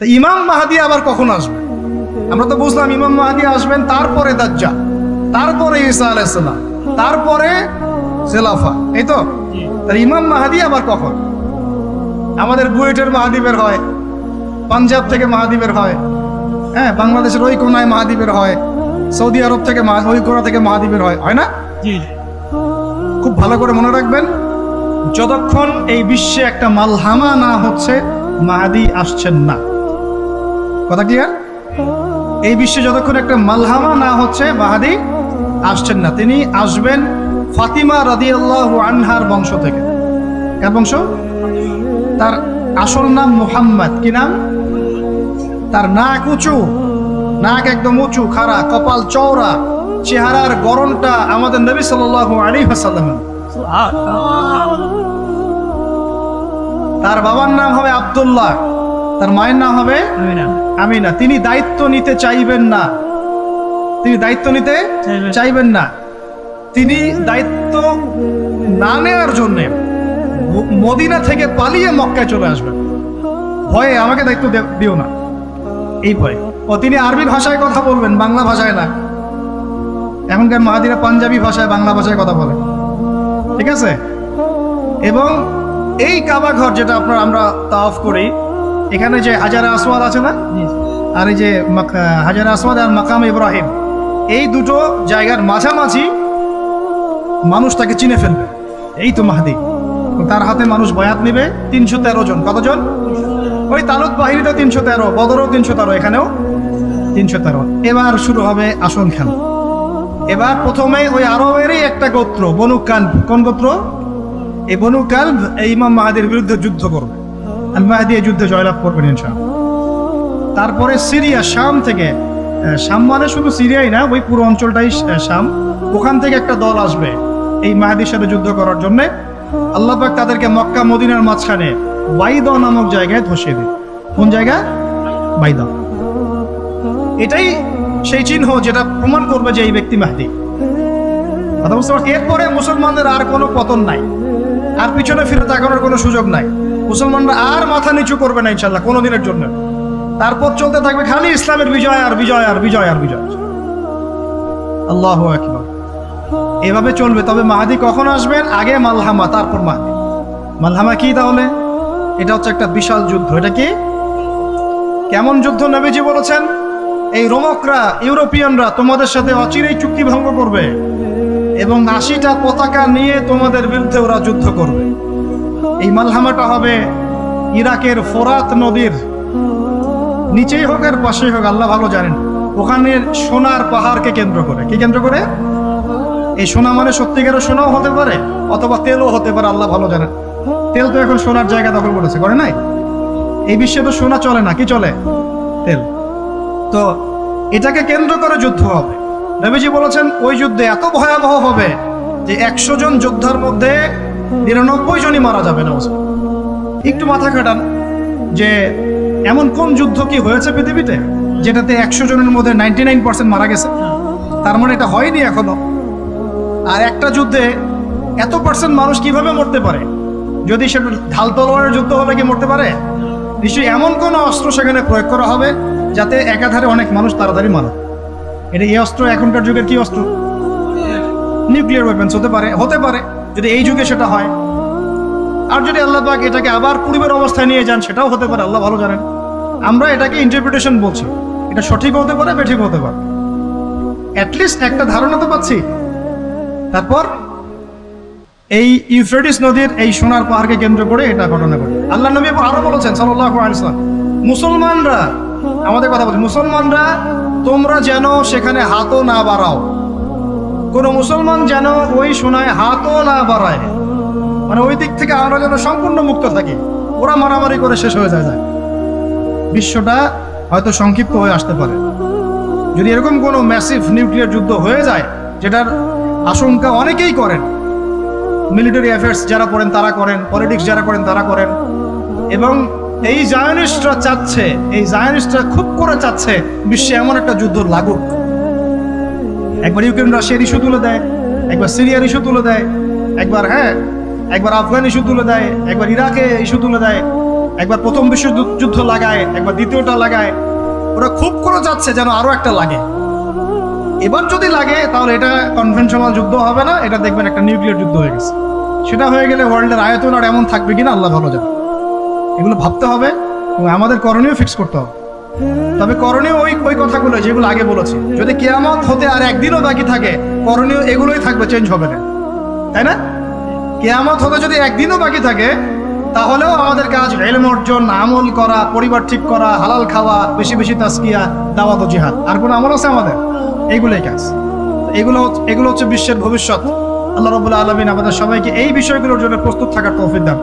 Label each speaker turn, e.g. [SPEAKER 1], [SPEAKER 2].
[SPEAKER 1] তা ইমাম মাহদী আবার কখন আসবে? আমরা তো বুঝলাম ইমাম মাহদী আসবেন তারপরে দাজ্জাল, তারপরে ঈসা আলাইহিস সালাম, তারপরে খেলাফা, এই তো। তার ইমাম মাহদী আবার কখন? আমাদের বুয়েটের মাহদী বের হয়, পাঞ্জাব থেকে মাহদী বের হয়, হ্যাঁ, বাংলাদেশের ওই কোনায় মাহদী বের হয়, সৌদি আরব থেকে ওই কোনা থেকে মাহদী বের হয়, হয় না? খুব ভালো করে মনে রাখবেন, যতক্ষণ এই বিশ্বে একটা মালহামা না হচ্ছে মাহদী আসছেন না। কথা ক্লিয়ার? এই বিশ্বে যতক্ষণ একটা মালহামা না হচ্ছে মাহদী আসছেন না। তিনি আসবেন ফাতিমা রাদিয়াল্লাহু আনহার বংশ থেকে। কার বংশ? তার আসল নাম মুহাম্মদ। কি নাম? তার নাক উঁচু, নাক একদম উঁচু, খাড়া, কপাল চওড়া, চেহারার গড়নটা আমাদের নবী সাল্লাল্লাহু আলাইহি ওয়াসাল্লাম। তার বাবার নাম হবে আব্দুল্লাহ, তার মায়ের নাম হবে আমিনা। তিনি দায়িত্ব নিতে চাইবেন না, তিনি দায়িত্ব নিতে চাইবেন না। তিনি দায়িত্ব না নেওয়ার জন্য মদিনা থেকে পালিয়ে মক্কায় চলে আসবেন। ভয়ে আমাকে দায়িত্ব দিও না, এই ভয়ে। ও তিনি আরবি ভাষায় কথা বলবেন, বাংলা ভাষায় না। এখনকার মাহাদিরা পাঞ্জাবি ভাষায়, বাংলা ভাষায় কথা বলে, ঠিক আছে? এবং এই কাবা ঘর যেটা আমরা তাওয়াফ করি, এখানে যে হাজারে আসওয়াদ আছে না, আর এই যে হাজারে আসওয়াদ আর মাকাম ইব্রাহিম, এই দুটো জায়গার মাঝামাঝি মানুষ তাকে চিনে ফেলবে, এই তো মাহদী। তার হাতে মানুষ বয়াত নেবে 313 জন। কতজন? ওই তালুত বাহিনীতে 313, বদরও 313, এখানেও 313। এবার শুরু হবে আসল খেলা। এবার প্রথমে ওই আরবেরই একটা গোত্র বনু কালব। কোন গোত্র? এই বনু কালব এই ইমাম মাহদীর বিরুদ্ধে যুদ্ধ করবে, আর মাহদী এই যুদ্ধে জয়লাভ করবেন ইনশাআল্লাহ। তারপরে সিরিয়া, শাম থেকে, শাম মানে শুধু সিরিয়াই না, ওই পুরো অঞ্চলটাই শাম, ওখান থেকে একটা দল আসবে এই মাহদীর সাথে যুদ্ধ করার জন্য। আল্লাহ পাক তাদেরকে মক্কা মদিনার মাঝখানে বাইদা নামক জায়গায় ধসিয়ে দেবে। কোন জায়গা? বাইদা। এটাই সেই চিহ্ন যেটা প্রমাণ করবে যে এই ব্যক্তি মাহদী। কথা বুঝতে পারছি? এরপরে মুসলমানদের আর কোনো পতন নাই, আর পিছনে ফিরে তাকানোর কোনো সুযোগ নাই। মুসলমানরা আর মাথা নিচু করবে না ইনশাল্লাহ কোনোদিনের জন্য। তারপর চলতে থাকবে খালি ইসলামের বিজয় আর বিজয় আর বিজয় আর বিজয়। আল্লাহু আকবার। এভাবে চলবে। তবে মাহদী কখন আসবেন? আগে মালহামা, তারপর মাহদী। মালহামা কি তাহলে? এটা হচ্ছে একটা বিশাল যুদ্ধ। এটা কি? কেমন যুদ্ধ? নবীজি বলেছেন, এই রোমকরা, ইউরোপিয়ানরা তোমাদের সাথে অচিরেই চুক্তি ভঙ্গ করবে এবং 80টা পতাকা নিয়ে তোমাদের বিরুদ্ধে ওরা যুদ্ধ করবে। এই মালহামাটা হবে ইরাকের ফোরাত নদীর নিচেই হোক আর পাশেই হোক, আল্লাহ ভালো জানেন। ওখানে সোনার পাহাড়কে কেন্দ্র করে। কি কেন্দ্র করে? এই সোনা মানে সত্যিকারের সোনাও হতে পারে, অথবা তেলও হতে পারে, আল্লাহ ভালো জানেন। তেল তো এখন সোনার জায়গা দখল করেছে, করে নাই? এই বিশ্বে তো সোনা চলে না, কি চলে? তেল। তো এটাকে কেন্দ্র করে যুদ্ধ হবে। নবীজি বলেছেন ওই যুদ্ধে এত ভয়াবহ হবে যে 100 জন যোদ্ধার মধ্যে 99 জনই মারা যাবে না। একটু মাথা খাটান যে এমন কোন যুদ্ধ কি হয়েছে পৃথিবীতে যেটাতে 100 জনের মধ্যে 99% মারা গেছে? তার মানে এটা হয়নি এখনো। আর একটা যুদ্ধে এত পার্সেন্ট মানুষ কিভাবে মরতে পারে? যদি সেটা ঢাল তলোয়ারের যুদ্ধ হলে কি মরতে পারে? নিশ্চয়ই এমন কোন অস্ত্র সেখানে প্রয়োগ করা হবে যাতে একাধারে অনেক মানুষ তাড়াতাড়ি মারে। এটা এই অস্ত্র এখনকার যুগের কি অস্ত্র? নিউক্লিয়ার ওয়েপন্স হতে পারে, হতে পারে যদি এই যুগে সেটা হয়। আর যদি আল্লাহ পাক এটাকে আবার পূর্বের অবস্থায় নিয়ে যান, সেটাও হতে পারে, আল্লাহ ভালো জানেন। আমরা এটাকে ইন্টারপ্রিটেশন বলছি, এটা সঠিক হতে পারে, বেঠিক হতে পারে, অ্যাটলিস্ট একটা ধারণা তো পাচ্ছি। তারপর এই ইউফ্রেটিস নদীর এই সোনার পাহাড়কে কেন্দ্র করে এটা ঘটনা ঘটে। আল্লাহ নবী আরো বলেছেন সাল্লাল্লাহু আলাইহি ওয়াসাল্লাম, মুসলমানরা, আমাদের কথা বলছি, মুসলমানরা তোমরা যেন সেখানে হাতও না বাড়াও। কোন মুসলমান যেন ওই সোনায় হাতও না বাড়ায়, মানে ওই দিক থেকে আমরা যেন সম্পূর্ণ মুক্ত থাকি। ওরা মারামারি করে শেষ হয়ে যায়। বিশ্বটা হয়তো সংক্ষিপ্ত হয়ে আসতে পারে যদি এরকম কোনো ম্যাসিভ নিউক্লিয়ার যুদ্ধ হয়ে যায়, যেটার আশঙ্কা অনেকেই করেন। মিলিটারি অ্যাফেয়ার্স যারা পড়েন তারা করেন, পলিটিক্স যারা করেন তারা করেন। এবং এই জায়নিস্টরা চাচ্ছে, এই জায়নিস্টরা খুব করে চাচ্ছে বিশ্বে এমন একটা যুদ্ধ লাগুক। একবার ইউক্রেন রাশিয়ার ইস্যু তুলে দেয়, একবার সিরিয়ার ইস্যু তুলে দেয়, একবার একবার আফগান ইস্যু তুলে দেয়, একবার ইরাকে ইস্যু তুলে দেয়, একবার প্রথম বিশ্বযুদ্ধ লাগায়, একবার দ্বিতীয়টা লাগায়, ওরা খুব করে যাচ্ছে যেন আরো একটা লাগে। এবার যদি লাগে তাহলে এটা কনভেনশনাল যুদ্ধ হবে না, এটা দেখবেন একটা নিউক্লিয়ার যুদ্ধ হয়ে গেছে। সেটা হয়ে গেলে ওয়ার্ল্ডের আয়তন আর এমন থাকবে কিনা আল্লাহ ভালো জানে। এগুলো ভাবতে হবে এবং আমাদের করণীয় ফিক্স করতে হবে। তবে করণীয় ওই কথাগুলো যেগুলো আগে বলেছি। যদি কিয়ামত হতে আর একদিনও বাকি থাকে, করণীয় এগুলোই থাকবে, চেঞ্জ হবে না, তাই না? কিয়ামত হতে যদি একদিনও বাকি থাকে, তাহলেও আমাদের কাজ ইলম অর্জন, আমল করা, পরিবার ঠিক করা, হালাল খাওয়া, বেশি বেশি তাসকিয়া, দাওয়াত ও জিহাদ। আর কোনো আমল আছে আমাদের? এইগুলোই কাজ। এগুলো হচ্ছে বিশ্বের ভবিষ্যৎ। আল্লাহ রাব্বুল আলামিন আমাদের সবাইকে এই বিষয়গুলোর জন্য প্রস্তুত থাকার তৌফিক দান।